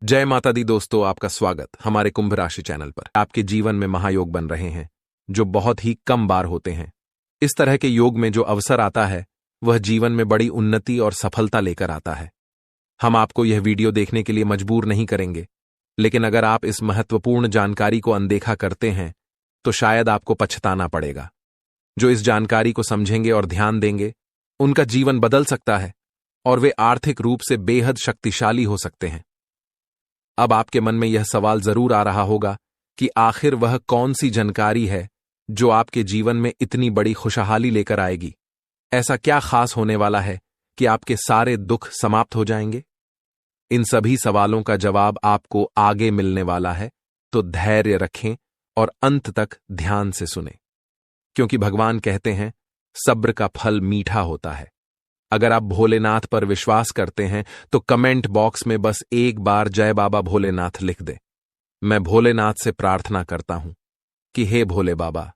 जय माता दी दोस्तों, आपका स्वागत हमारे कुंभ राशि चैनल पर। आपके जीवन में महायोग बन रहे हैं जो बहुत ही कम बार होते हैं। इस तरह के योग में जो अवसर आता है वह जीवन में बड़ी उन्नति और सफलता लेकर आता है। हम आपको यह वीडियो देखने के लिए मजबूर नहीं करेंगे, लेकिन अगर आप इस महत्वपूर्ण जानकारी को अनदेखा करते हैं तो शायद आपको पछताना पड़ेगा। जो इस जानकारी को समझेंगे और ध्यान देंगे उनका जीवन बदल सकता है और वे आर्थिक रूप से बेहद शक्तिशाली हो सकते हैं। अब आपके मन में यह सवाल जरूर आ रहा होगा कि आखिर वह कौन सी जानकारी है जो आपके जीवन में इतनी बड़ी खुशहाली लेकर आएगी। ऐसा क्या खास होने वाला है कि आपके सारे दुख समाप्त हो जाएंगे? इन सभी सवालों का जवाब आपको आगे मिलने वाला है, तो धैर्य रखें और अंत तक ध्यान से सुनें, क्योंकि भगवान कहते हैं सब्र का फल मीठा होता है। अगर आप भोलेनाथ पर विश्वास करते हैं तो कमेंट बॉक्स में बस एक बार जय बाबा भोलेनाथ लिख दे। मैं भोलेनाथ से प्रार्थना करता हूं कि हे भोले बाबा,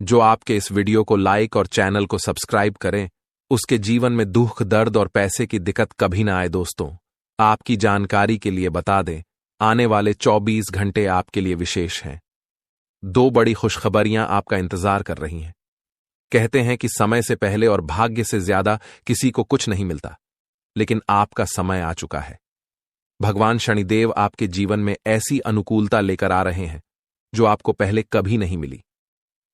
जो आपके इस वीडियो को लाइक और चैनल को सब्सक्राइब करें उसके जीवन में दुख, दर्द और पैसे की दिक्कत कभी ना आए। दोस्तों, आपकी जानकारी के लिए बता दें, आने वाले 24 घंटे आपके लिए विशेष हैं। 2 बड़ी खुशखबरियां आपका इंतजार कर रही हैं। कहते हैं कि समय से पहले और भाग्य से ज्यादा किसी को कुछ नहीं मिलता, लेकिन आपका समय आ चुका है। भगवान शनिदेव आपके जीवन में ऐसी अनुकूलता लेकर आ रहे हैं जो आपको पहले कभी नहीं मिली।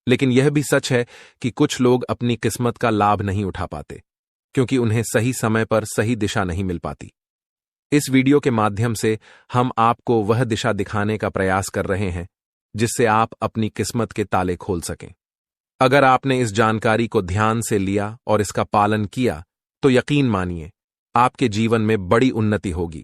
लेकिन यह भी सच है कि कुछ लोग अपनी किस्मत का लाभ नहीं उठा पाते, क्योंकि उन्हें सही समय पर सही दिशा नहीं मिल पाती। इस वीडियो के माध्यम से हम आपको वह दिशा दिखाने का प्रयास कर रहे हैं जिससे आप अपनी किस्मत के ताले खोल सकें। अगर आपने इस जानकारी को ध्यान से लिया और इसका पालन किया तो यकीन मानिए आपके जीवन में बड़ी उन्नति होगी।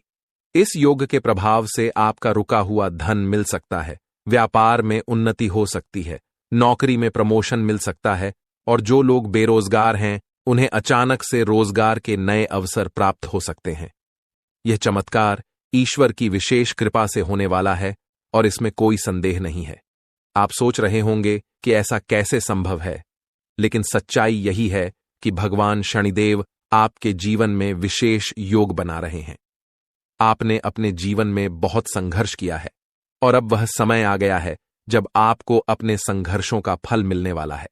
इस योग के प्रभाव से आपका रुका हुआ धन मिल सकता है, व्यापार में उन्नति हो सकती है, नौकरी में प्रमोशन मिल सकता है और जो लोग बेरोजगार हैं उन्हें अचानक से रोजगार के नए अवसर प्राप्त हो सकते हैं। यह चमत्कार ईश्वर की विशेष कृपा से होने वाला है और इसमें कोई संदेह नहीं है। आप सोच रहे होंगे कि ऐसा कैसे संभव है, लेकिन सच्चाई यही है कि भगवान शनिदेव आपके जीवन में विशेष योग बना रहे हैं। आपने अपने जीवन में बहुत संघर्ष किया है और अब वह समय आ गया है जब आपको अपने संघर्षों का फल मिलने वाला है।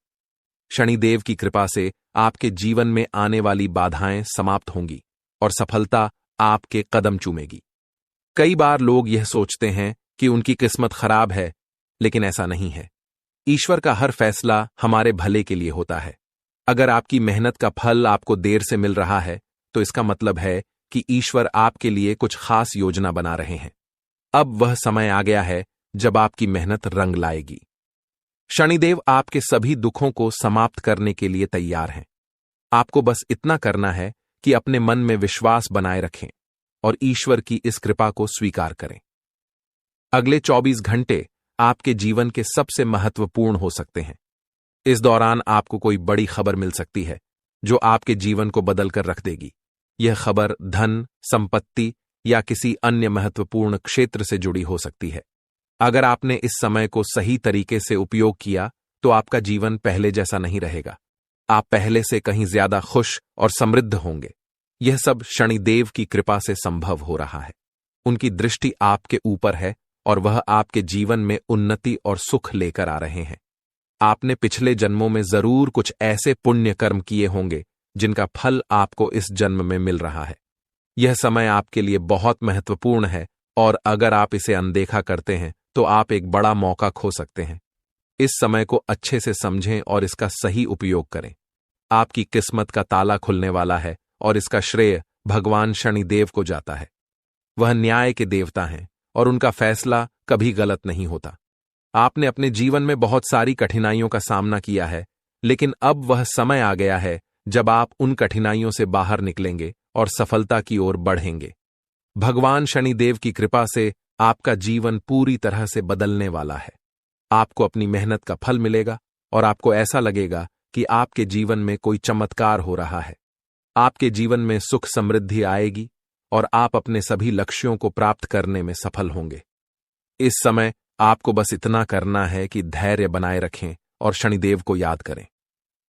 शनिदेव की कृपा से आपके जीवन में आने वाली बाधाएं समाप्त होंगी और सफलता आपके कदम चूमेगी। कई बार लोग यह सोचते हैं कि उनकी किस्मत खराब है, लेकिन ऐसा नहीं है। ईश्वर का हर फैसला हमारे भले के लिए होता है। अगर आपकी मेहनत का फल आपको देर से मिल रहा है तो इसका मतलब है कि ईश्वर आपके लिए कुछ खास योजना बना रहे हैं। अब वह समय आ गया है जब आपकी मेहनत रंग लाएगी। शनिदेव आपके सभी दुखों को समाप्त करने के लिए तैयार हैं। आपको बस इतना करना है कि अपने मन में विश्वास बनाए रखें और ईश्वर की इस कृपा को स्वीकार करें। अगले 24 घंटे आपके जीवन के सबसे महत्वपूर्ण हो सकते हैं। इस दौरान आपको कोई बड़ी खबर मिल सकती है जो आपके जीवन को बदलकर रख देगी। यह खबर धन, संपत्ति या किसी अन्य महत्वपूर्ण क्षेत्र से जुड़ी हो सकती है। अगर आपने इस समय को सही तरीके से उपयोग किया तो आपका जीवन पहले जैसा नहीं रहेगा। आप पहले से कहीं ज्यादा खुश और समृद्ध होंगे। यह सब शनिदेव की कृपा से संभव हो रहा है। उनकी दृष्टि आपके ऊपर है और वह आपके जीवन में उन्नति और सुख लेकर आ रहे हैं। आपने पिछले जन्मों में जरूर कुछ ऐसे पुण्य कर्म किए होंगे जिनका फल आपको इस जन्म में मिल रहा है। यह समय आपके लिए बहुत महत्वपूर्ण है और अगर आप इसे अनदेखा करते हैं तो आप एक बड़ा मौका खो सकते हैं। इस समय को अच्छे से समझें और इसका सही उपयोग करें। आपकी किस्मत का ताला खुलने वाला है और इसका श्रेय भगवान शनिदेव को जाता है। वह न्याय के देवता हैं और उनका फैसला कभी गलत नहीं होता। आपने अपने जीवन में बहुत सारी कठिनाइयों का सामना किया है, लेकिन अब वह समय आ गया है जब आप उन कठिनाइयों से बाहर निकलेंगे और सफलता की ओर बढ़ेंगे। भगवान शनिदेव की कृपा से आपका जीवन पूरी तरह से बदलने वाला है। आपको अपनी मेहनत का फल मिलेगा और आपको ऐसा लगेगा कि आपके जीवन में कोई चमत्कार हो रहा है। आपके जीवन में सुख समृद्धि आएगी और आप अपने सभी लक्ष्यों को प्राप्त करने में सफल होंगे। इस समय आपको बस इतना करना है कि धैर्य बनाए रखें और शनिदेव को याद करें।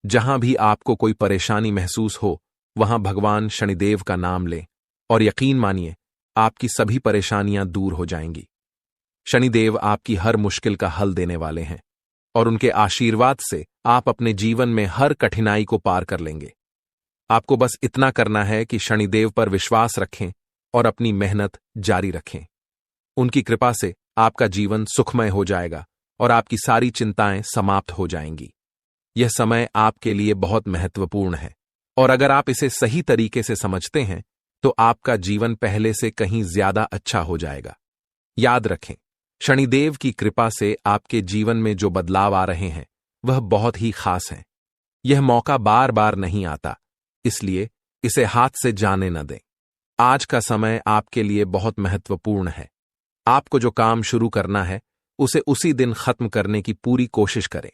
जहां भी आपको कोई परेशानी महसूस हो, वहां भगवान शनिदेव का नाम लें और यकीन मानिए आपकी सभी परेशानियां दूर हो जाएंगी। शनिदेव आपकी हर मुश्किल का हल देने वाले हैं और उनके आशीर्वाद से आप अपने जीवन में हर कठिनाई को पार कर लेंगे। आपको बस इतना करना है कि शनिदेव पर विश्वास रखें और अपनी मेहनत जारी रखें। उनकी कृपा से आपका जीवन सुखमय हो जाएगा और आपकी सारी चिंताएं समाप्त हो जाएंगी। यह समय आपके लिए बहुत महत्वपूर्ण है और अगर आप इसे सही तरीके से समझते हैं तो आपका जीवन पहले से कहीं ज्यादा अच्छा हो जाएगा। याद रखें, शनिदेव की कृपा से आपके जीवन में जो बदलाव आ रहे हैं वह बहुत ही खास हैं। यह मौका बार बार नहीं आता, इसलिए इसे हाथ से जाने न दें। आज का समय आपके लिए बहुत महत्वपूर्ण है। आपको जो काम शुरू करना है उसे उसी दिन खत्म करने की पूरी कोशिश करें।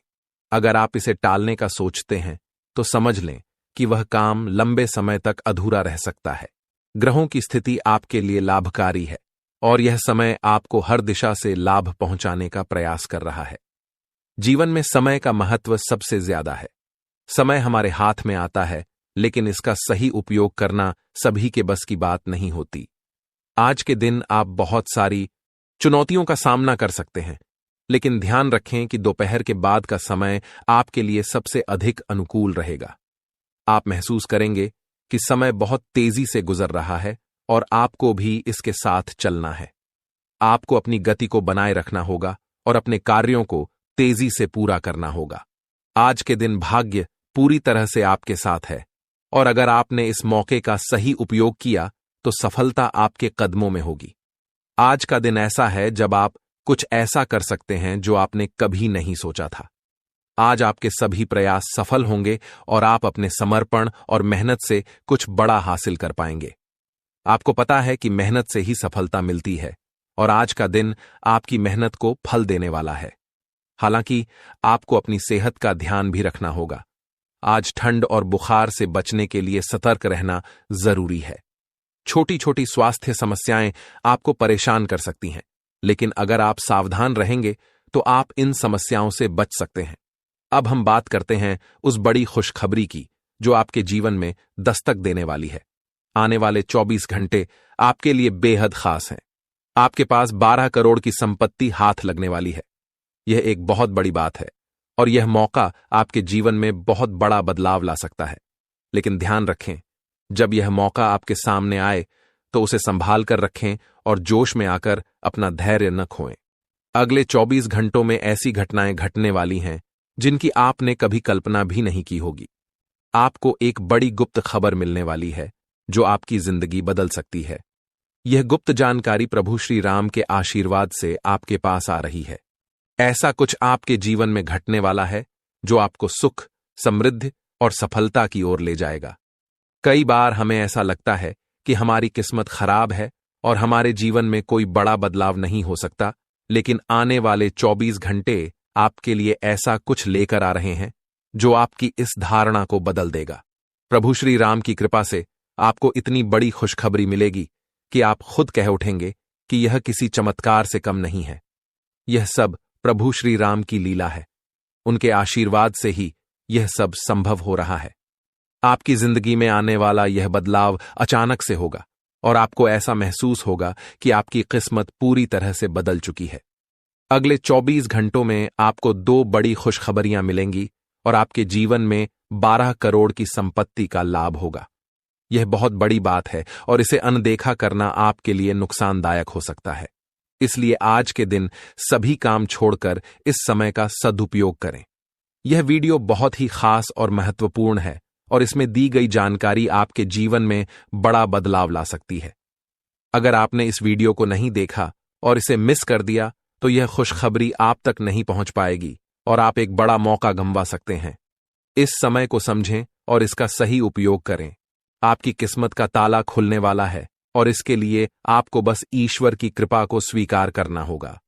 अगर आप इसे टालने का सोचते हैं तो समझ लें कि वह काम लंबे समय तक अधूरा रह सकता है। ग्रहों की स्थिति आपके लिए लाभकारी है और यह समय आपको हर दिशा से लाभ पहुंचाने का प्रयास कर रहा है। जीवन में समय का महत्व सबसे ज्यादा है। समय हमारे हाथ में आता है, लेकिन इसका सही उपयोग करना सभी के बस की बात नहीं होती। आज के दिन आप बहुत सारी चुनौतियों का सामना कर सकते हैं, लेकिन ध्यान रखें कि दोपहर के बाद का समय आपके लिए सबसे अधिक अनुकूल रहेगा। आप महसूस करेंगे कि समय बहुत तेजी से गुजर रहा है और आपको भी इसके साथ चलना है। आपको अपनी गति को बनाए रखना होगा और अपने कार्यों को तेजी से पूरा करना होगा। आज के दिन भाग्य पूरी तरह से आपके साथ है और अगर आपने इस मौके का सही उपयोग किया तो सफलता आपके कदमों में होगी। आज का दिन ऐसा है जब आप कुछ ऐसा कर सकते हैं जो आपने कभी नहीं सोचा था। आज आपके सभी प्रयास सफल होंगे और आप अपने समर्पण और मेहनत से कुछ बड़ा हासिल कर पाएंगे। आपको पता है कि मेहनत से ही सफलता मिलती है और आज का दिन आपकी मेहनत को फल देने वाला है। हालांकि आपको अपनी सेहत का ध्यान भी रखना होगा। आज ठंड और बुखार से बचने के लिए सतर्क रहना जरूरी है। छोटी छोटी स्वास्थ्य समस्याएं आपको परेशान कर सकती हैं, लेकिन अगर आप सावधान रहेंगे तो आप इन समस्याओं से बच सकते हैं। अब हम बात करते हैं उस बड़ी खुशखबरी की जो आपके जीवन में दस्तक देने वाली है। आने वाले 24 घंटे आपके लिए बेहद खास हैं। आपके पास 12 करोड़ की संपत्ति हाथ लगने वाली है। यह एक बहुत बड़ी बात है और यह मौका आपके जीवन में बहुत बड़ा बदलाव ला सकता है। लेकिन ध्यान रखें, जब यह मौका आपके सामने आए तो उसे संभाल कर रखें और जोश में आकर अपना धैर्य न खोएं। अगले 24 घंटों में ऐसी घटनाएं घटने वाली हैं जिनकी आपने कभी कल्पना भी नहीं की होगी। आपको एक बड़ी गुप्त खबर मिलने वाली है जो आपकी जिंदगी बदल सकती है। यह गुप्त जानकारी प्रभु श्री राम के आशीर्वाद से आपके पास आ रही है। ऐसा कुछ आपके जीवन में घटने वाला है जो आपको सुख, समृद्धि और सफलता की ओर ले जाएगा। कई बार हमें ऐसा लगता है कि हमारी किस्मत खराब है और हमारे जीवन में कोई बड़ा बदलाव नहीं हो सकता, लेकिन आने वाले 24 घंटे आपके लिए ऐसा कुछ लेकर आ रहे हैं जो आपकी इस धारणा को बदल देगा। प्रभु श्री राम की कृपा से आपको इतनी बड़ी खुशखबरी मिलेगी कि आप खुद कह उठेंगे कि यह किसी चमत्कार से कम नहीं है। यह सब प्रभु श्री राम की लीला है। उनके आशीर्वाद से ही यह सब संभव हो रहा है। आपकी जिंदगी में आने वाला यह बदलाव अचानक से होगा और आपको ऐसा महसूस होगा कि आपकी किस्मत पूरी तरह से बदल चुकी है। अगले 24 घंटों में आपको 2 बड़ी खुशखबरियां मिलेंगी और आपके जीवन में 12 करोड़ की संपत्ति का लाभ होगा। यह बहुत बड़ी बात है और इसे अनदेखा करना आपके लिए नुकसानदायक हो सकता है। इसलिए आज के दिन सभी काम छोड़कर इस समय का सदुपयोग करें। यह वीडियो बहुत ही खास और महत्वपूर्ण है और इसमें दी गई जानकारी आपके जीवन में बड़ा बदलाव ला सकती है। अगर आपने इस वीडियो को नहीं देखा और इसे मिस कर दिया तो यह खुशखबरी आप तक नहीं पहुंच पाएगी और आप एक बड़ा मौका गंवा सकते हैं। इस समय को समझें और इसका सही उपयोग करें। आपकी किस्मत का ताला खुलने वाला है और इसके लिए आपको बस ईश्वर की कृपा को स्वीकार करना होगा।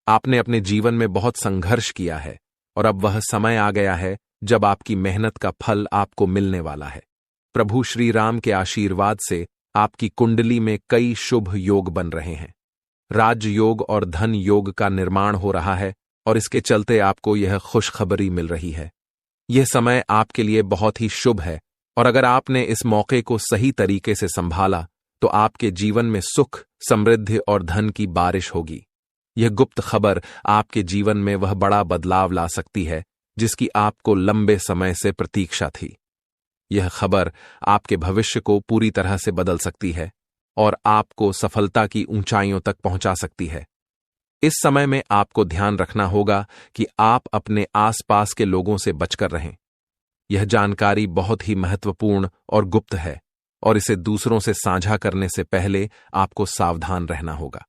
आपने अपने जीवन में बहुत संघर्ष किया है और अब वह समय आ गया है जब आपकी मेहनत का फल आपको मिलने वाला है। प्रभु श्री राम के आशीर्वाद से आपकी कुंडली में कई शुभ योग बन रहे हैं। राज योग और धन योग का निर्माण हो रहा है और इसके चलते आपको यह खुशखबरी मिल रही है। यह समय आपके लिए बहुत ही शुभ है और अगर आपने इस मौके को सही तरीके से संभाला तो आपके जीवन में सुख, समृद्धि और धन की बारिश होगी। यह गुप्त खबर आपके जीवन में वह बड़ा बदलाव ला सकती है जिसकी आपको लंबे समय से प्रतीक्षा थी। यह खबर आपके भविष्य को पूरी तरह से बदल सकती है और आपको सफलता की ऊंचाइयों तक पहुंचा सकती है। इस समय में आपको ध्यान रखना होगा कि आप अपने आसपास के लोगों से बचकर रहें। यह जानकारी बहुत ही महत्वपूर्ण और गुप्त है और इसे दूसरों से साझा करने से पहले आपको सावधान रहना होगा,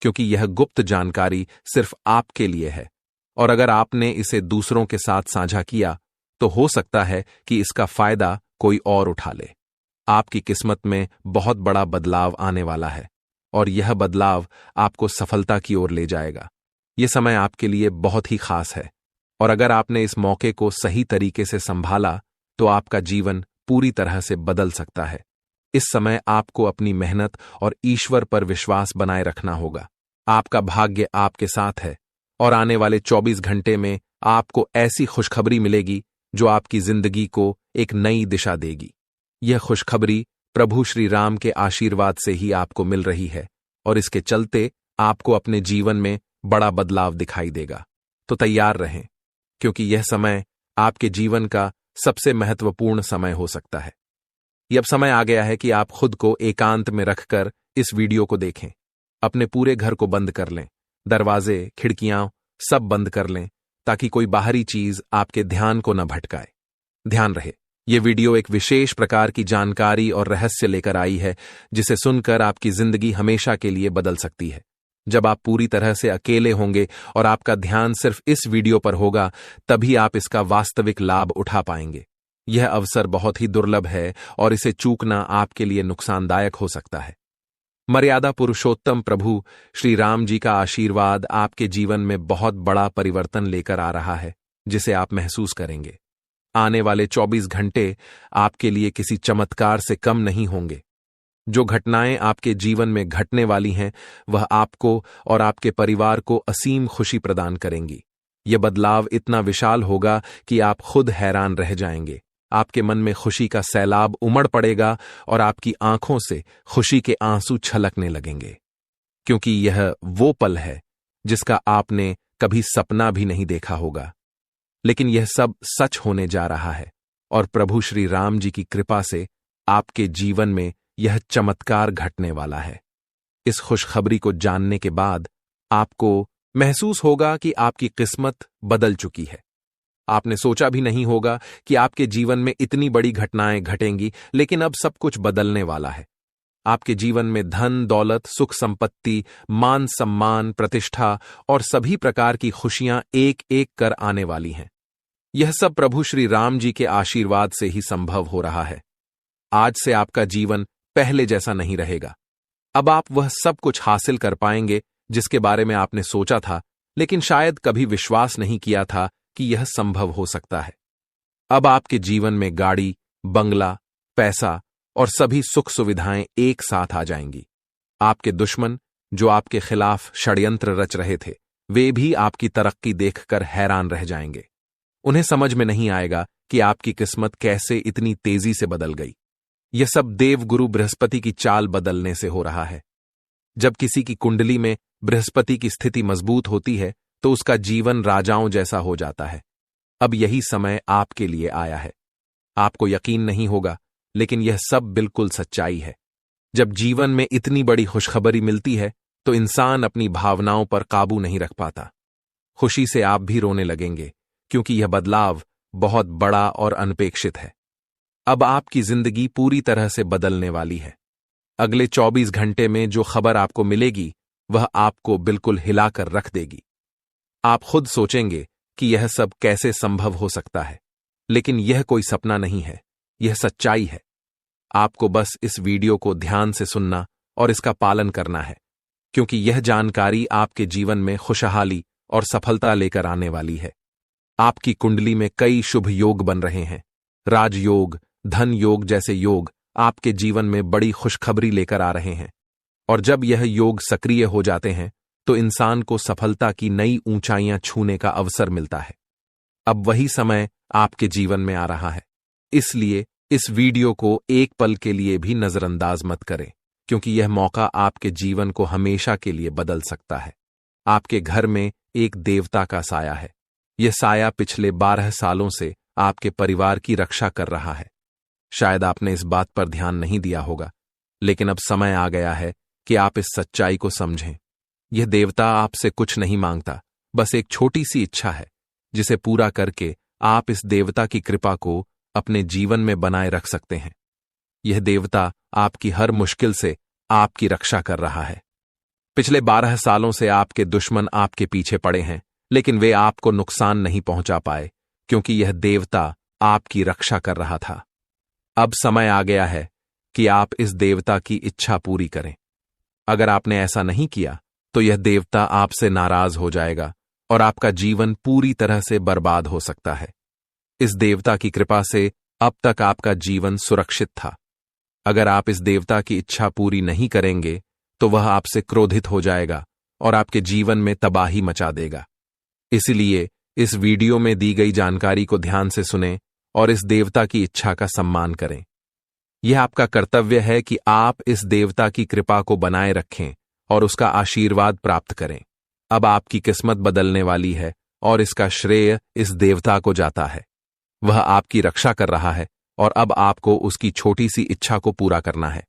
क्योंकि यह गुप्त जानकारी सिर्फ आपके लिए है और अगर आपने इसे दूसरों के साथ साझा किया तो हो सकता है कि इसका फायदा कोई और उठा ले। आपकी किस्मत में बहुत बड़ा बदलाव आने वाला है और यह बदलाव आपको सफलता की ओर ले जाएगा। यह समय आपके लिए बहुत ही खास है और अगर आपने इस मौके को सही तरीके से संभाला तो आपका जीवन पूरी तरह से बदल सकता है। इस समय आपको अपनी मेहनत और ईश्वर पर विश्वास बनाए रखना होगा। आपका भाग्य आपके साथ है और आने वाले 24 घंटे में आपको ऐसी खुशखबरी मिलेगी जो आपकी जिंदगी को एक नई दिशा देगी। यह खुशखबरी प्रभु श्री राम के आशीर्वाद से ही आपको मिल रही है और इसके चलते आपको अपने जीवन में बड़ा बदलाव दिखाई देगा। तो तैयार रहें, क्योंकि यह समय आपके जीवन का सबसे महत्वपूर्ण समय हो सकता है। यह अब समय आ गया है कि आप खुद को एकांत में रखकर इस वीडियो को देखें। अपने पूरे घर को बंद कर लें, दरवाजे, खिड़कियां सब बंद कर लें ताकि कोई बाहरी चीज आपके ध्यान को न भटकाए। ध्यान रहे, यह वीडियो एक विशेष प्रकार की जानकारी और रहस्य लेकर आई है जिसे सुनकर आपकी जिंदगी हमेशा के लिए बदल सकती है। जब आप पूरी तरह से अकेले होंगे और आपका ध्यान सिर्फ इस वीडियो पर होगा, तभी आप इसका वास्तविक लाभ उठा पाएंगे। यह अवसर बहुत ही दुर्लभ है और इसे चूकना आपके लिए नुकसानदायक हो सकता है। मर्यादा पुरुषोत्तम प्रभु श्री राम जी का आशीर्वाद आपके जीवन में बहुत बड़ा परिवर्तन लेकर आ रहा है, जिसे आप महसूस करेंगे। आने वाले 24 घंटे आपके लिए किसी चमत्कार से कम नहीं होंगे। जो घटनाएं आपके जीवन में घटने वाली हैं, वह आपको और आपके परिवार को असीम खुशी प्रदान करेंगी। यह बदलाव इतना विशाल होगा कि आप खुद हैरान रह जाएंगे। आपके मन में खुशी का सैलाब उमड़ पड़ेगा और आपकी आंखों से खुशी के आंसू छलकने लगेंगे, क्योंकि यह वो पल है जिसका आपने कभी सपना भी नहीं देखा होगा। लेकिन यह सब सच होने जा रहा है और प्रभु श्री राम जी की कृपा से आपके जीवन में यह चमत्कार घटने वाला है। इस खुशखबरी को जानने के बाद आपको महसूस होगा कि आपकी किस्मत बदल चुकी है। आपने सोचा भी नहीं होगा कि आपके जीवन में इतनी बड़ी घटनाएं घटेंगी, लेकिन अब सब कुछ बदलने वाला है। आपके जीवन में धन, दौलत, सुख, संपत्ति, मान, सम्मान, प्रतिष्ठा और सभी प्रकार की खुशियां एक एक कर आने वाली हैं। यह सब प्रभु श्री राम जी के आशीर्वाद से ही संभव हो रहा है। आज से आपका जीवन पहले जैसा नहीं रहेगा। अब आप वह सब कुछ हासिल कर पाएंगे जिसके बारे में आपने सोचा था, लेकिन शायद कभी विश्वास नहीं किया था कि यह संभव हो सकता है। अब आपके जीवन में गाड़ी, बंगला, पैसा और सभी सुख सुविधाएं एक साथ आ जाएंगी। आपके दुश्मन जो आपके खिलाफ षड्यंत्र रच रहे थे, वे भी आपकी तरक्की देखकर हैरान रह जाएंगे। उन्हें समझ में नहीं आएगा कि आपकी किस्मत कैसे इतनी तेजी से बदल गई। यह सब देवगुरु बृहस्पति की चाल बदलने से हो रहा है। जब किसी की कुंडली में बृहस्पति की स्थिति मजबूत होती है तो उसका जीवन राजाओं जैसा हो जाता है। अब यही समय आपके लिए आया है। आपको यकीन नहीं होगा, लेकिन यह सब बिल्कुल सच्चाई है। जब जीवन में इतनी बड़ी खुशखबरी मिलती है तो इंसान अपनी भावनाओं पर काबू नहीं रख पाता। खुशी से आप भी रोने लगेंगे, क्योंकि यह बदलाव बहुत बड़ा और अनपेक्षित है। अब आपकी जिंदगी पूरी तरह से बदलने वाली है। अगले 24 घंटे में जो खबर आपको मिलेगी वह आपको बिल्कुल हिलाकर रख देगी। आप खुद सोचेंगे कि यह सब कैसे संभव हो सकता है, लेकिन यह कोई सपना नहीं है, यह सच्चाई है। आपको बस इस वीडियो को ध्यान से सुनना और इसका पालन करना है, क्योंकि यह जानकारी आपके जीवन में खुशहाली और सफलता लेकर आने वाली है। आपकी कुंडली में कई शुभ योग बन रहे हैं। राजयोग, धन योग जैसे योग आपके जीवन में बड़ी खुशखबरी लेकर आ रहे हैं, और जब यह योग सक्रिय हो जाते हैं तो इंसान को सफलता की नई ऊंचाइयां छूने का अवसर मिलता है। अब वही समय आपके जीवन में आ रहा है, इसलिए इस वीडियो को एक पल के लिए भी नजरअंदाज मत करें, क्योंकि यह मौका आपके जीवन को हमेशा के लिए बदल सकता है। आपके घर में एक देवता का साया है। यह साया पिछले 12 सालों से आपके परिवार की रक्षा कर रहा है। शायद आपने इस बात पर ध्यान नहीं दिया होगा, लेकिन अब समय आ गया है कि आप इस सच्चाई को समझें। यह देवता आपसे कुछ नहीं मांगता, बस एक छोटी सी इच्छा है, जिसे पूरा करके आप इस देवता की कृपा को अपने जीवन में बनाए रख सकते हैं। यह देवता आपकी हर मुश्किल से आपकी रक्षा कर रहा है। पिछले 12 सालों से आपके दुश्मन आपके पीछे पड़े हैं, लेकिन वे आपको नुकसान नहीं पहुंचा पाए, क्योंकि यह देवता आपकी रक्षा कर रहा था। अब समय आ गया है कि आप इस देवता की इच्छा पूरी करें। अगर आपने ऐसा नहीं किया तो यह देवता आपसे नाराज हो जाएगा और आपका जीवन पूरी तरह से बर्बाद हो सकता है। इस देवता की कृपा से अब तक आपका जीवन सुरक्षित था। अगर आप इस देवता की इच्छा पूरी नहीं करेंगे तो वह आपसे क्रोधित हो जाएगा और आपके जीवन में तबाही मचा देगा। इसलिए इस वीडियो में दी गई जानकारी को ध्यान से सुनें और इस देवता की इच्छा का सम्मान करें। यह आपका कर्तव्य है कि आप इस देवता की कृपा को बनाए रखें और उसका आशीर्वाद प्राप्त करें। अब आपकी किस्मत बदलने वाली है और इसका श्रेय इस देवता को जाता है। वह आपकी रक्षा कर रहा है और अब आपको उसकी छोटी सी इच्छा को पूरा करना है।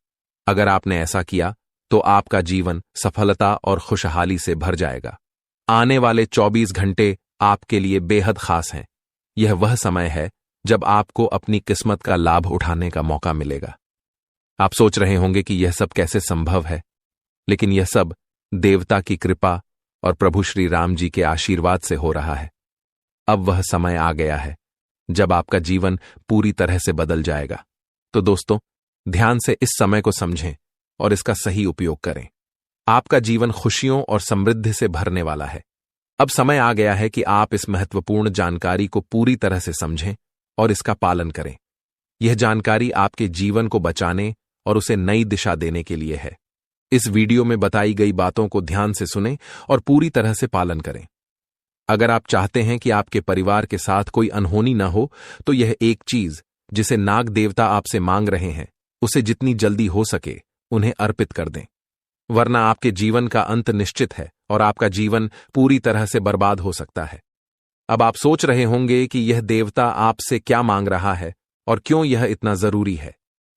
अगर आपने ऐसा किया तो आपका जीवन सफलता और खुशहाली से भर जाएगा। आने वाले 24 घंटे आपके लिए बेहद खास हैं। यह वह समय है जब आपको अपनी किस्मत का लाभ उठाने का मौका मिलेगा। आप सोच रहे होंगे कि यह सब कैसे संभव है, लेकिन यह सब देवता की कृपा और प्रभु श्री राम जी के आशीर्वाद से हो रहा है। अब वह समय आ गया है जब आपका जीवन पूरी तरह से बदल जाएगा। तो दोस्तों, ध्यान से इस समय को समझें और इसका सही उपयोग करें। आपका जीवन खुशियों और समृद्धि से भरने वाला है। अब समय आ गया है कि आप इस महत्वपूर्ण जानकारी को पूरी तरह से समझें और इसका पालन करें। यह जानकारी आपके जीवन को बचाने और उसे नई दिशा देने के लिए है। इस वीडियो में बताई गई बातों को ध्यान से सुनें और पूरी तरह से पालन करें। अगर आप चाहते हैं कि आपके परिवार के साथ कोई अनहोनी न हो, तो यह एक चीज जिसे नाग देवता आपसे मांग रहे हैं, उसे जितनी जल्दी हो सके उन्हें अर्पित कर दें, वरना आपके जीवन का अंत निश्चित है और आपका जीवन पूरी तरह से बर्बाद हो सकता है। अब आप सोच रहे होंगे कि यह देवता आपसे क्या मांग रहा है और क्यों यह इतना जरूरी है।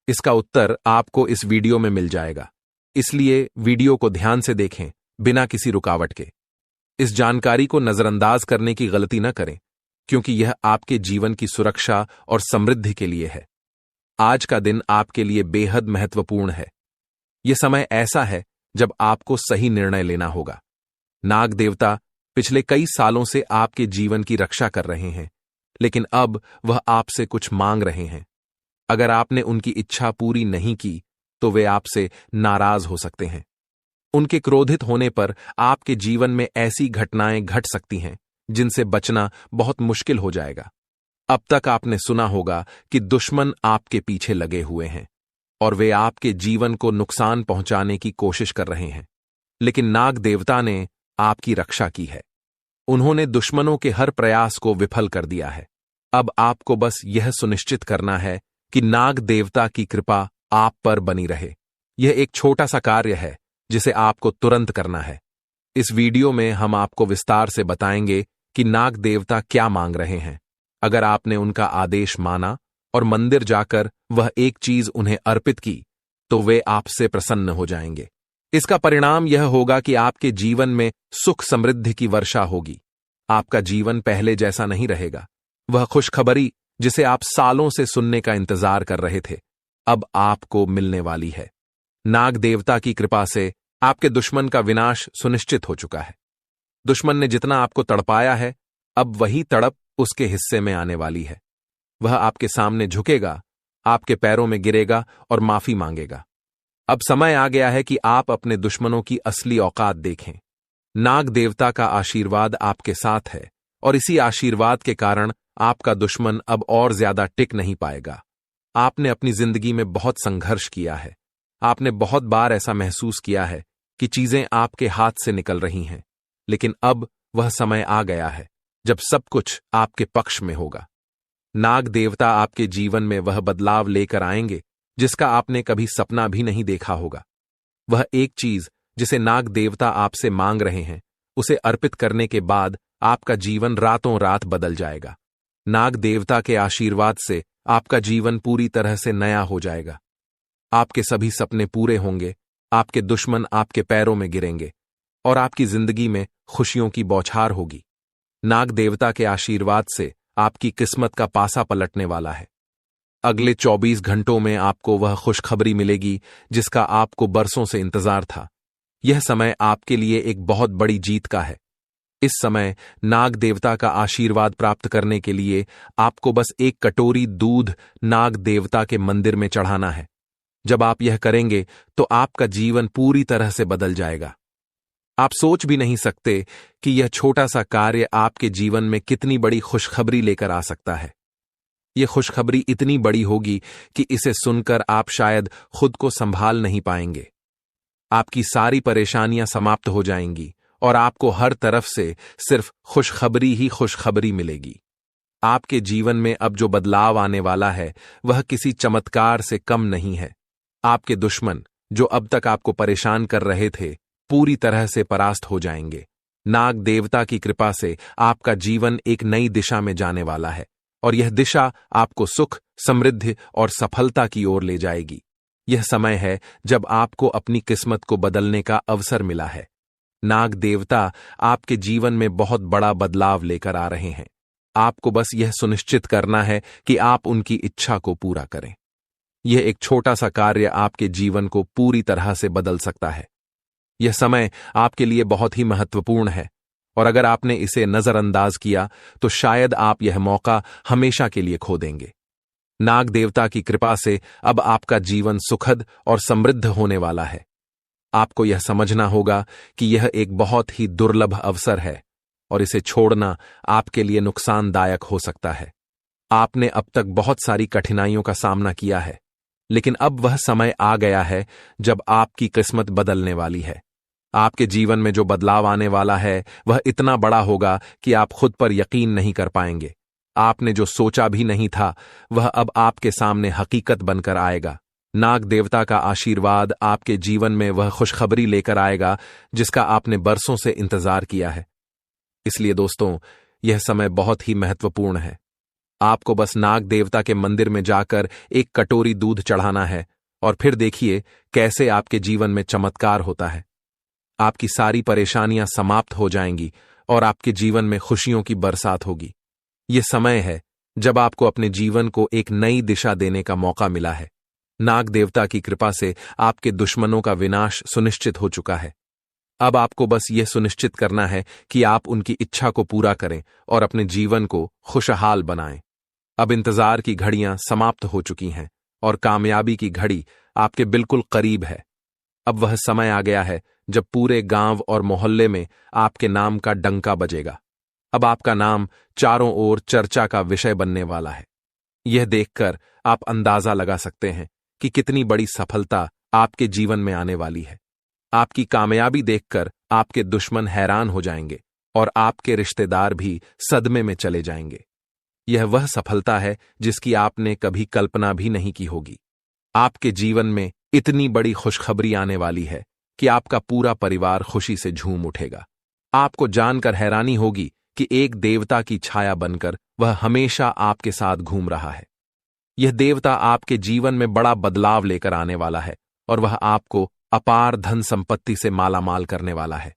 इसका उत्तर आपको इस वीडियो में मिल जाएगा, इसलिए वीडियो को ध्यान से देखें, बिना किसी रुकावट के। इस जानकारी को नजरअंदाज करने की गलती न करें, क्योंकि यह आपके जीवन की सुरक्षा और समृद्धि के लिए है। आज का दिन आपके लिए बेहद महत्वपूर्ण है। यह समय ऐसा है जब आपको सही निर्णय लेना होगा। नाग देवता पिछले कई सालों से आपके जीवन की रक्षा कर रहे हैं, लेकिन अब वह आपसे कुछ मांग रहे हैं। अगर आपने उनकी इच्छा पूरी नहीं की तो वे आपसे नाराज हो सकते हैं। उनके क्रोधित होने पर आपके जीवन में ऐसी घटनाएं घट सकती हैं जिनसे बचना बहुत मुश्किल हो जाएगा। अब तक आपने सुना होगा कि दुश्मन आपके पीछे लगे हुए हैं और वे आपके जीवन को नुकसान पहुंचाने की कोशिश कर रहे हैं, लेकिन नाग देवता ने आपकी रक्षा की है। उन्होंने दुश्मनों के हर प्रयास को विफल कर दिया है। अब आपको बस यह सुनिश्चित करना है कि नाग देवता की कृपा आप पर बनी रहे। यह एक छोटा सा कार्य है जिसे आपको तुरंत करना है। इस वीडियो में हम आपको विस्तार से बताएंगे कि नाग देवता क्या मांग रहे हैं। अगर आपने उनका आदेश माना और मंदिर जाकर वह एक चीज उन्हें अर्पित की, तो वे आपसे प्रसन्न हो जाएंगे। इसका परिणाम यह होगा कि आपके जीवन में सुख समृद्धि की वर्षा होगी। आपका जीवन पहले जैसा नहीं रहेगा। वह खुशखबरी जिसे आप सालों से सुनने का इंतजार कर रहे थे, अब आपको मिलने वाली है। नाग देवता की कृपा से आपके दुश्मन का विनाश सुनिश्चित हो चुका है। दुश्मन ने जितना आपको तड़पाया है, अब वही तड़प उसके हिस्से में आने वाली है। वह आपके सामने झुकेगा, आपके पैरों में गिरेगा और माफी मांगेगा। अब समय आ गया है कि आप अपने दुश्मनों की असली औकात देखें। नाग देवता का आशीर्वाद आपके साथ है और इसी आशीर्वाद के कारण आपका दुश्मन अब और ज्यादा टिक नहीं पाएगा। आपने अपनी जिंदगी में बहुत संघर्ष किया है। आपने बहुत बार ऐसा महसूस किया है कि चीजें आपके हाथ से निकल रही हैं, लेकिन अब वह समय आ गया है जब सब कुछ आपके पक्ष में होगा। नाग देवता आपके जीवन में वह बदलाव लेकर आएंगे जिसका आपने कभी सपना भी नहीं देखा होगा। वह एक चीज जिसे नाग देवता आपसे मांग रहे हैं, उसे अर्पित करने के बाद आपका जीवन रातों रात बदल जाएगा। नाग देवता के आशीर्वाद से आपका जीवन पूरी तरह से नया हो जाएगा। आपके सभी सपने पूरे होंगे, आपके दुश्मन आपके पैरों में गिरेंगे और आपकी जिंदगी में खुशियों की बौछार होगी। नाग देवता के आशीर्वाद से आपकी किस्मत का पासा पलटने वाला है। अगले 24 घंटों में आपको वह खुशखबरी मिलेगी जिसका आपको बरसों से इंतजार था। यह समय आपके लिए एक बहुत बड़ी जीत का है। इस समय नाग देवता का आशीर्वाद प्राप्त करने के लिए आपको बस एक कटोरी दूध नाग देवता के मंदिर में चढ़ाना है। जब आप यह करेंगे तो आपका जीवन पूरी तरह से बदल जाएगा। आप सोच भी नहीं सकते कि यह छोटा सा कार्य आपके जीवन में कितनी बड़ी खुशखबरी लेकर आ सकता है। यह खुशखबरी इतनी बड़ी होगी कि इसे सुनकर आप शायद खुद को संभाल नहीं पाएंगे। आपकी सारी परेशानियां समाप्त हो जाएंगी और आपको हर तरफ से सिर्फ खुशखबरी ही खुशखबरी मिलेगी। आपके जीवन में अब जो बदलाव आने वाला है वह किसी चमत्कार से कम नहीं है। आपके दुश्मन जो अब तक आपको परेशान कर रहे थे, पूरी तरह से परास्त हो जाएंगे। नाग देवता की कृपा से आपका जीवन एक नई दिशा में जाने वाला है और यह दिशा आपको सुख, समृद्धि और सफलता की ओर ले जाएगी। यह समय है जब आपको अपनी किस्मत को बदलने का अवसर मिला है। नाग देवता आपके जीवन में बहुत बड़ा बदलाव लेकर आ रहे हैं। आपको बस यह सुनिश्चित करना है कि आप उनकी इच्छा को पूरा करें। यह एक छोटा सा कार्य आपके जीवन को पूरी तरह से बदल सकता है। यह समय आपके लिए बहुत ही महत्वपूर्ण है और अगर आपने इसे नजरअंदाज किया तो शायद आप यह मौका हमेशा के लिए खो देंगे। नाग देवता की कृपा से अब आपका जीवन सुखद और समृद्ध होने वाला है। आपको यह समझना होगा कि यह एक बहुत ही दुर्लभ अवसर है और इसे छोड़ना आपके लिए नुकसानदायक हो सकता है। आपने अब तक बहुत सारी कठिनाइयों का सामना किया है, लेकिन अब वह समय आ गया है जब आपकी किस्मत बदलने वाली है। आपके जीवन में जो बदलाव आने वाला है वह इतना बड़ा होगा कि आप खुद पर यकीन नहीं कर पाएंगे। आपने जो सोचा भी नहीं था वह अब आपके सामने हकीकत बनकर आएगा। नाग देवता का आशीर्वाद आपके जीवन में वह खुशखबरी लेकर आएगा जिसका आपने बरसों से इंतजार किया है। इसलिए दोस्तों, यह समय बहुत ही महत्वपूर्ण है। आपको बस नाग देवता के मंदिर में जाकर एक कटोरी दूध चढ़ाना है और फिर देखिए कैसे आपके जीवन में चमत्कार होता है। आपकी सारी परेशानियां समाप्त हो जाएंगी और आपके जीवन में खुशियों की बरसात होगी। यह समय है जब आपको अपने जीवन को एक नई दिशा देने का मौका मिला है। नाग देवता की कृपा से आपके दुश्मनों का विनाश सुनिश्चित हो चुका है। अब आपको बस यह सुनिश्चित करना है कि आप उनकी इच्छा को पूरा करें और अपने जीवन को खुशहाल बनाएं। अब इंतजार की घड़ियां समाप्त हो चुकी हैं और कामयाबी की घड़ी आपके बिल्कुल करीब है। अब वह समय आ गया है जब पूरे गांव और मोहल्ले में आपके नाम का डंका बजेगा। अब आपका नाम चारों ओर चर्चा का विषय बनने वाला है। यह देखकर आप अंदाजा लगा सकते हैं कि कितनी बड़ी सफलता आपके जीवन में आने वाली है। आपकी कामयाबी देखकर आपके दुश्मन हैरान हो जाएंगे और आपके रिश्तेदार भी सदमे में चले जाएंगे। यह वह सफलता है जिसकी आपने कभी कल्पना भी नहीं की होगी। आपके जीवन में इतनी बड़ी खुशखबरी आने वाली है कि आपका पूरा परिवार खुशी से झूम उठेगा। आपको जानकर हैरानी होगी कि एक देवता की छाया बनकर वह हमेशा आपके साथ घूम रहा है। यह देवता आपके जीवन में बड़ा बदलाव लेकर आने वाला है और वह आपको अपार धन संपत्ति से मालामाल करने वाला है।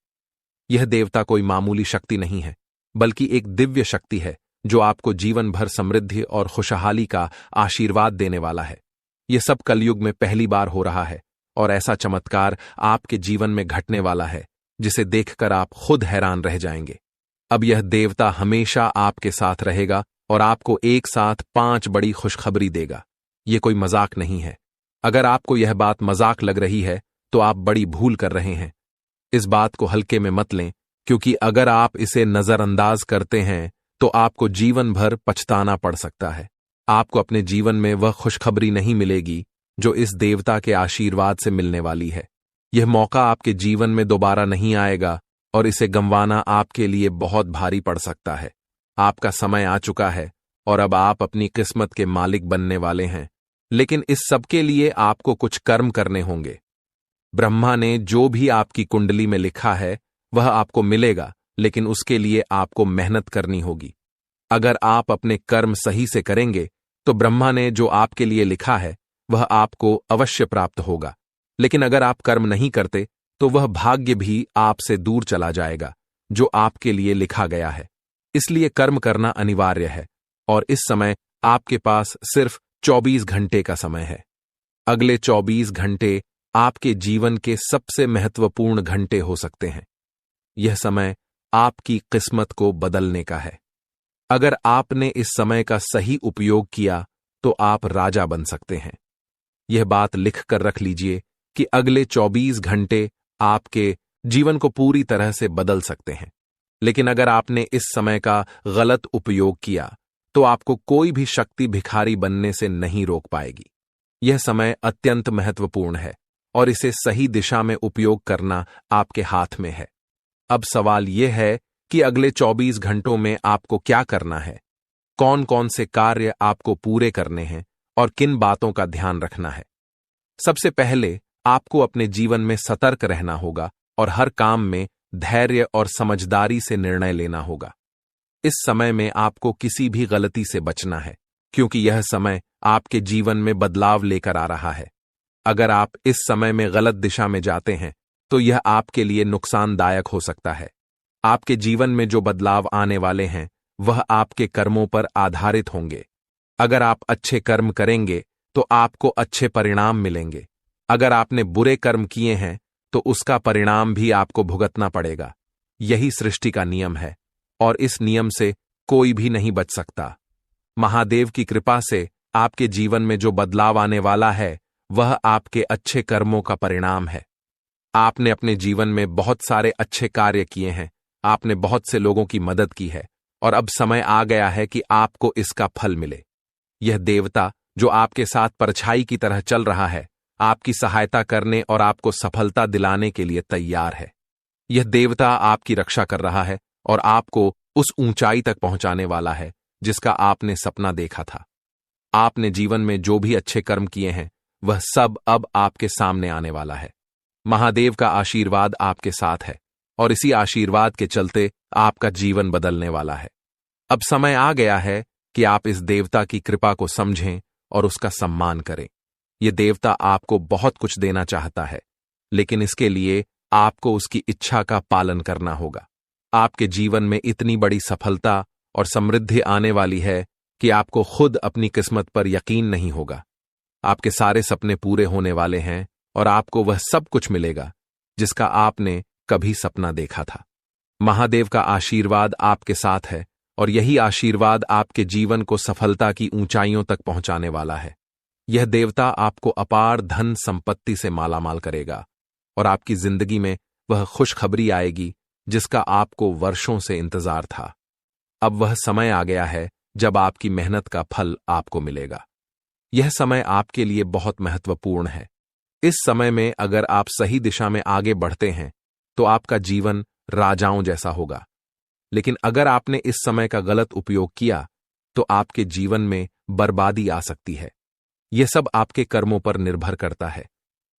यह देवता कोई मामूली शक्ति नहीं है, बल्कि एक दिव्य शक्ति है जो आपको जीवन भर समृद्धि और खुशहाली का आशीर्वाद देने वाला है। यह सब कलयुग में पहली बार हो रहा है और ऐसा चमत्कार आपके जीवन में घटने वाला है जिसे देखकर आप खुद हैरान रह जाएंगे। अब यह देवता हमेशा आपके साथ रहेगा और आपको एक साथ 5 बड़ी खुशखबरी देगा। यह कोई मजाक नहीं है। अगर आपको यह बात मजाक लग रही है तो आप बड़ी भूल कर रहे हैं। इस बात को हल्के में मत लें, क्योंकि अगर आप इसे नजरअंदाज करते हैं तो आपको जीवन भर पछताना पड़ सकता है। आपको अपने जीवन में वह खुशखबरी नहीं मिलेगी जो इस देवता के आशीर्वाद से मिलने वाली है। यह मौका आपके जीवन में दोबारा नहीं आएगा और इसे गंवाना आपके लिए बहुत भारी पड़ सकता है। आपका समय आ चुका है और अब आप अपनी किस्मत के मालिक बनने वाले हैं, लेकिन इस सब के लिए आपको कुछ कर्म करने होंगे। ब्रह्मा ने जो भी आपकी कुंडली में लिखा है वह आपको मिलेगा, लेकिन उसके लिए आपको मेहनत करनी होगी। अगर आप अपने कर्म सही से करेंगे तो ब्रह्मा ने जो आपके लिए लिखा है वह आपको अवश्य प्राप्त होगा। लेकिन अगर आप कर्म नहीं करते तो वह भाग्य भी आपसे दूर चला जाएगा जो आपके लिए लिखा गया है। इसलिए कर्म करना अनिवार्य है और इस समय आपके पास सिर्फ 24 घंटे का समय है। अगले 24 घंटे आपके जीवन के सबसे महत्वपूर्ण घंटे हो सकते हैं। यह समय आपकी किस्मत को बदलने का है। अगर आपने इस समय का सही उपयोग किया तो आप राजा बन सकते हैं। यह बात लिख कर रख लीजिए कि अगले 24 घंटे आपके जीवन को पूरी तरह से बदल सकते हैं। लेकिन अगर आपने इस समय का गलत उपयोग किया तो आपको कोई भी शक्ति भिखारी बनने से नहीं रोक पाएगी। यह समय अत्यंत महत्वपूर्ण है और इसे सही दिशा में उपयोग करना आपके हाथ में है। अब सवाल यह है कि अगले 24 घंटों में आपको क्या करना है, कौन कौन से कार्य आपको पूरे करने हैं और किन बातों का ध्यान रखना है। सबसे पहले आपको अपने जीवन में सतर्क रहना होगा और हर काम में धैर्य और समझदारी से निर्णय लेना होगा। इस समय में आपको किसी भी गलती से बचना है, क्योंकि यह समय आपके जीवन में बदलाव लेकर आ रहा है। अगर आप इस समय में गलत दिशा में जाते हैं तो यह आपके लिए नुकसानदायक हो सकता है। आपके जीवन में जो बदलाव आने वाले हैं वह आपके कर्मों पर आधारित होंगे। अगर आप अच्छे कर्म करेंगे तो आपको अच्छे परिणाम मिलेंगे। अगर आपने बुरे कर्म किए हैं तो उसका परिणाम भी आपको भुगतना पड़ेगा। यही सृष्टि का नियम है और इस नियम से कोई भी नहीं बच सकता। महादेव की कृपा से आपके जीवन में जो बदलाव आने वाला है वह आपके अच्छे कर्मों का परिणाम है। आपने अपने जीवन में बहुत सारे अच्छे कार्य किए हैं, आपने बहुत से लोगों की मदद की है और अब समय आ गया है कि आपको इसका फल मिले। यह देवता जो आपके साथ परछाई की तरह चल रहा है, आपकी सहायता करने और आपको सफलता दिलाने के लिए तैयार है। यह देवता आपकी रक्षा कर रहा है और आपको उस ऊंचाई तक पहुंचाने वाला है जिसका आपने सपना देखा था। आपने जीवन में जो भी अच्छे कर्म किए हैं वह सब अब आपके सामने आने वाला है। महादेव का आशीर्वाद आपके साथ है और इसी आशीर्वाद के चलते आपका जीवन बदलने वाला है। अब समय आ गया है कि आप इस देवता की कृपा को समझें और उसका सम्मान करें। यह देवता आपको बहुत कुछ देना चाहता है, लेकिन इसके लिए आपको उसकी इच्छा का पालन करना होगा। आपके जीवन में इतनी बड़ी सफलता और समृद्धि आने वाली है कि आपको खुद अपनी किस्मत पर यकीन नहीं होगा। आपके सारे सपने पूरे होने वाले हैं और आपको वह सब कुछ मिलेगा जिसका आपने कभी सपना देखा था। महादेव का आशीर्वाद आपके साथ है और यही आशीर्वाद आपके जीवन को सफलता की ऊंचाइयों तक पहुंचाने वाला है। यह देवता आपको अपार धन संपत्ति से मालामाल करेगा और आपकी जिंदगी में वह खुशखबरी आएगी जिसका आपको वर्षों से इंतजार था। अब वह समय आ गया है जब आपकी मेहनत का फल आपको मिलेगा। यह समय आपके लिए बहुत महत्वपूर्ण है। इस समय में अगर आप सही दिशा में आगे बढ़ते हैं तो आपका जीवन राजाओं जैसा होगा। लेकिन अगर आपने इस समय का गलत उपयोग किया तो आपके जीवन में बर्बादी आ सकती है। यह सब आपके कर्मों पर निर्भर करता है।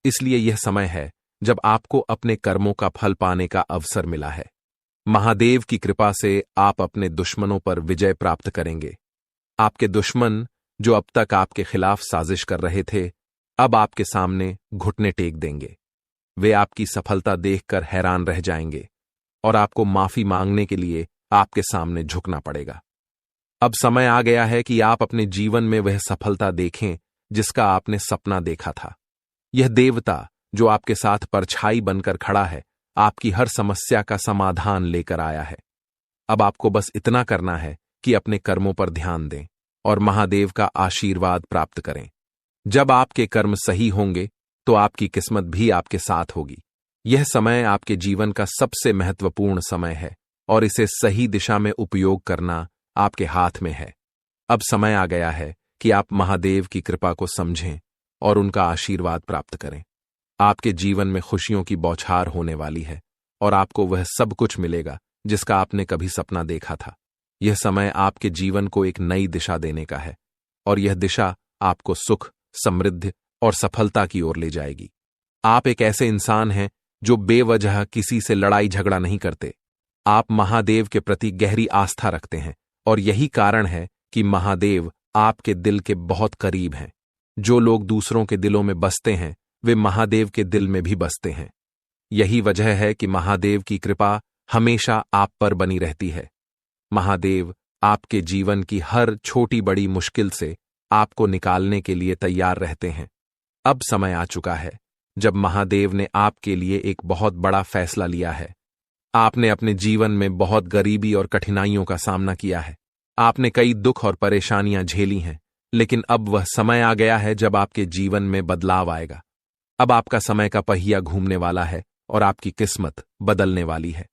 इसलिए यह समय है जब आपको अपने कर्मों का फल पाने का अवसर मिला है। महादेव की कृपा से आप अपने दुश्मनों पर विजय प्राप्त करेंगे। आपके दुश्मन जो अब तक आपके खिलाफ साजिश कर रहे थे, अब आपके सामने घुटने टेक देंगे। वे आपकी सफलता देखकर हैरान रह जाएंगे और आपको माफी मांगने के लिए आपके सामने झुकना पड़ेगा। अब समय आ गया है कि आप अपने जीवन में वह सफलता देखें जिसका आपने सपना देखा था। यह देवता जो आपके साथ परछाई बनकर खड़ा है, आपकी हर समस्या का समाधान लेकर आया है। अब आपको बस इतना करना है कि अपने कर्मों पर ध्यान दें और महादेव का आशीर्वाद प्राप्त करें। जब आपके कर्म सही होंगे तो आपकी किस्मत भी आपके साथ होगी। यह समय आपके जीवन का सबसे महत्वपूर्ण समय है और इसे सही दिशा में उपयोग करना आपके हाथ में है। अब समय आ गया है कि आप महादेव की कृपा को समझें और उनका आशीर्वाद प्राप्त करें। आपके जीवन में खुशियों की बौछार होने वाली है और आपको वह सब कुछ मिलेगा जिसका आपने कभी सपना देखा था। यह समय आपके जीवन को एक नई दिशा देने का है और यह दिशा आपको सुख, समृद्धि और सफलता की ओर ले जाएगी। आप एक ऐसे इंसान हैं जो बेवजह किसी से लड़ाई झगड़ा नहीं करते। आप महादेव के प्रति गहरी आस्था रखते हैं और यही कारण है कि महादेव आपके दिल के बहुत करीब हैं। जो लोग दूसरों के दिलों में बसते हैं वे महादेव के दिल में भी बसते हैं। यही वजह है कि महादेव की कृपा हमेशा आप पर बनी रहती है। महादेव आपके जीवन की हर छोटी बड़ी मुश्किल से आपको निकालने के लिए तैयार रहते हैं। अब समय आ चुका है जब महादेव ने आपके लिए एक बहुत बड़ा फैसला लिया है। आपने अपने जीवन में बहुत गरीबी और कठिनाइयों का सामना किया है। आपने कई दुख और परेशानियां झेली हैं, लेकिन अब वह समय आ गया है जब आपके जीवन में बदलाव आएगा। अब आपका समय का पहिया घूमने वाला है और आपकी किस्मत बदलने वाली है।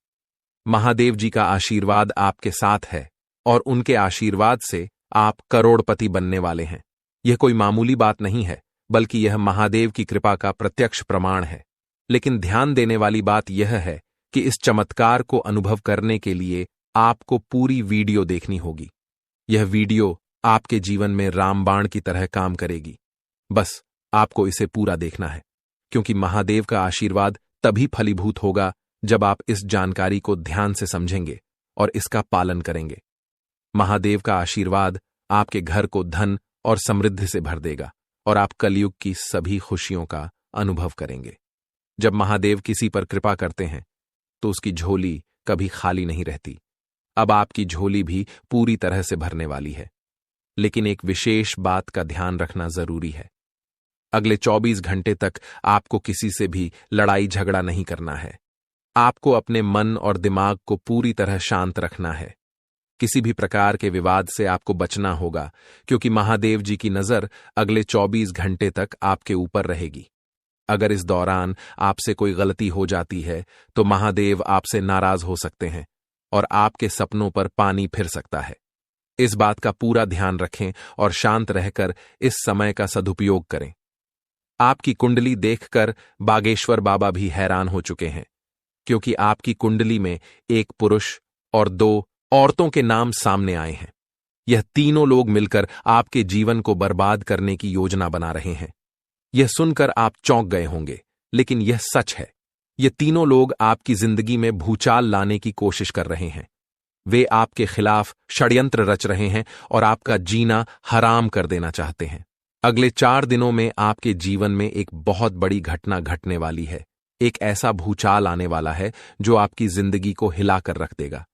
महादेव जी का आशीर्वाद आपके साथ है और उनके आशीर्वाद से आप करोड़पति बनने वाले हैं। यह कोई मामूली बात नहीं है, बल्कि यह महादेव की कृपा का प्रत्यक्ष प्रमाण है। लेकिन ध्यान देने वाली बात यह है कि इस चमत्कार को अनुभव करने के लिए आपको पूरी वीडियो देखनी होगी। यह वीडियो आपके जीवन में रामबाण की तरह काम करेगी। बस आपको इसे पूरा देखना है, क्योंकि महादेव का आशीर्वाद तभी फलीभूत होगा जब आप इस जानकारी को ध्यान से समझेंगे और इसका पालन करेंगे। महादेव का आशीर्वाद आपके घर को धन और समृद्धि से भर देगा और आप कलयुग की सभी खुशियों का अनुभव करेंगे। जब महादेव किसी पर कृपा करते हैं तो उसकी झोली कभी खाली नहीं रहती। अब आपकी झोली भी पूरी तरह से भरने वाली है। लेकिन एक विशेष बात का ध्यान रखना जरूरी है। अगले 24 घंटे तक आपको किसी से भी लड़ाई झगड़ा नहीं करना है। आपको अपने मन और दिमाग को पूरी तरह शांत रखना है। किसी भी प्रकार के विवाद से आपको बचना होगा, क्योंकि महादेव जी की नजर अगले 24 घंटे तक आपके ऊपर रहेगी। अगर इस दौरान आपसे कोई गलती हो जाती है तो महादेव आपसे नाराज हो सकते हैं और आपके सपनों पर पानी फिर सकता है। इस बात का पूरा ध्यान रखें और शांत रहकर इस समय का सदुपयोग करें। आपकी कुंडली देखकर बागेश्वर बाबा भी हैरान हो चुके हैं, क्योंकि आपकी कुंडली में एक पुरुष और 2 औरतों के नाम सामने आए हैं। यह तीनों लोग मिलकर आपके जीवन को बर्बाद करने की योजना बना रहे हैं। यह सुनकर आप चौंक गए होंगे, लेकिन यह सच है। ये तीनों लोग आपकी जिंदगी में भूचाल लाने की कोशिश कर रहे हैं। वे आपके खिलाफ षड्यंत्र रच रहे हैं और आपका जीना हराम कर देना चाहते हैं। अगले 4 दिनों में आपके जीवन में एक बहुत बड़ी घटना घटने वाली है। एक ऐसा भूचाल आने वाला है जो आपकी जिंदगी को हिलाकर रख देगा।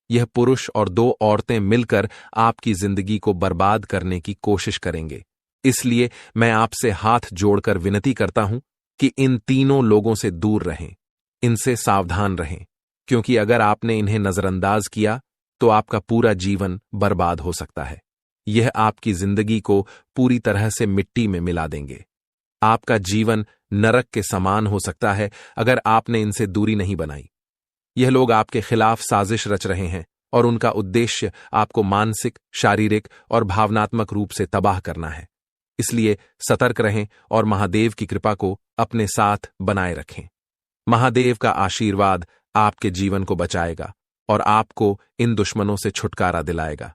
यह पुरुष और 2 औरतें मिलकर आपकी जिंदगी को बर्बाद करने की कोशिश करेंगे। इसलिए मैं आपसे हाथ जोड़कर विनती करता हूं कि इन तीनों लोगों से दूर रहें, इनसे सावधान रहें, क्योंकि अगर आपने इन्हें नजरअंदाज किया तो आपका पूरा जीवन बर्बाद हो सकता है। यह आपकी जिंदगी को पूरी तरह से मिट्टी में मिला देंगे। आपका जीवन नरक के समान हो सकता है अगर आपने इनसे दूरी नहीं बनाई। यह लोग आपके खिलाफ साजिश रच रहे हैं और उनका उद्देश्य आपको मानसिक, शारीरिक और भावनात्मक रूप से तबाह करना है। इसलिए सतर्क रहें और महादेव की कृपा को अपने साथ बनाए रखें। महादेव का आशीर्वाद आपके जीवन को बचाएगा और आपको इन दुश्मनों से छुटकारा दिलाएगा।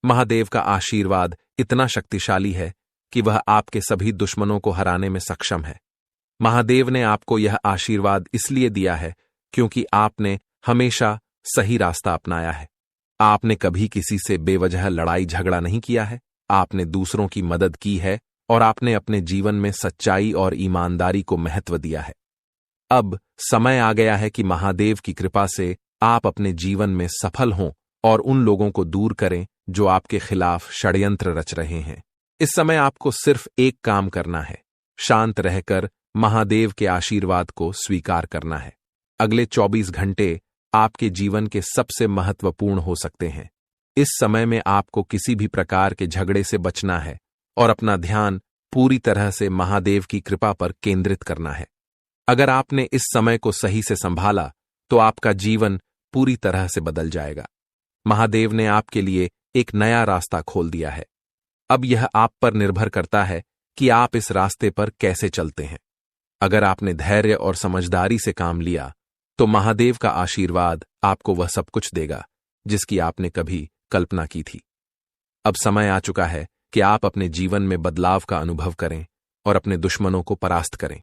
महादेव का आशीर्वाद इतना शक्तिशाली है कि वह आपके सभी दुश्मनों को हराने में सक्षम है। महादेव ने आपको यह आशीर्वाद इसलिए दिया है क्योंकि आपने हमेशा सही रास्ता अपनाया है। आपने कभी किसी से बेवजह लड़ाई झगड़ा नहीं किया है। आपने दूसरों की मदद की है और आपने अपने जीवन में सच्चाई और ईमानदारी को महत्व दिया है। अब समय आ गया है कि महादेव की कृपा से आप अपने जीवन में सफल हों और उन लोगों को दूर करें जो आपके खिलाफ षड्यंत्र रच रहे हैं। इस समय आपको सिर्फ एक काम करना है, शांत रहकर महादेव के आशीर्वाद को स्वीकार करना है। अगले 24 घंटे आपके जीवन के सबसे महत्वपूर्ण हो सकते हैं। इस समय में आपको किसी भी प्रकार के झगड़े से बचना है और अपना ध्यान पूरी तरह से महादेव की कृपा पर केंद्रित करना है। अगर आपने इस समय को सही से संभाला तो आपका जीवन पूरी तरह से बदल जाएगा। महादेव ने आपके लिए एक नया रास्ता खोल दिया है। अब यह आप पर निर्भर करता है कि आप इस रास्ते पर कैसे चलते हैं। अगर आपने धैर्य और समझदारी से काम लिया तो महादेव का आशीर्वाद आपको वह सब कुछ देगा जिसकी आपने कभी कल्पना की थी। अब समय आ चुका है कि आप अपने जीवन में बदलाव का अनुभव करें और अपने दुश्मनों को परास्त करें।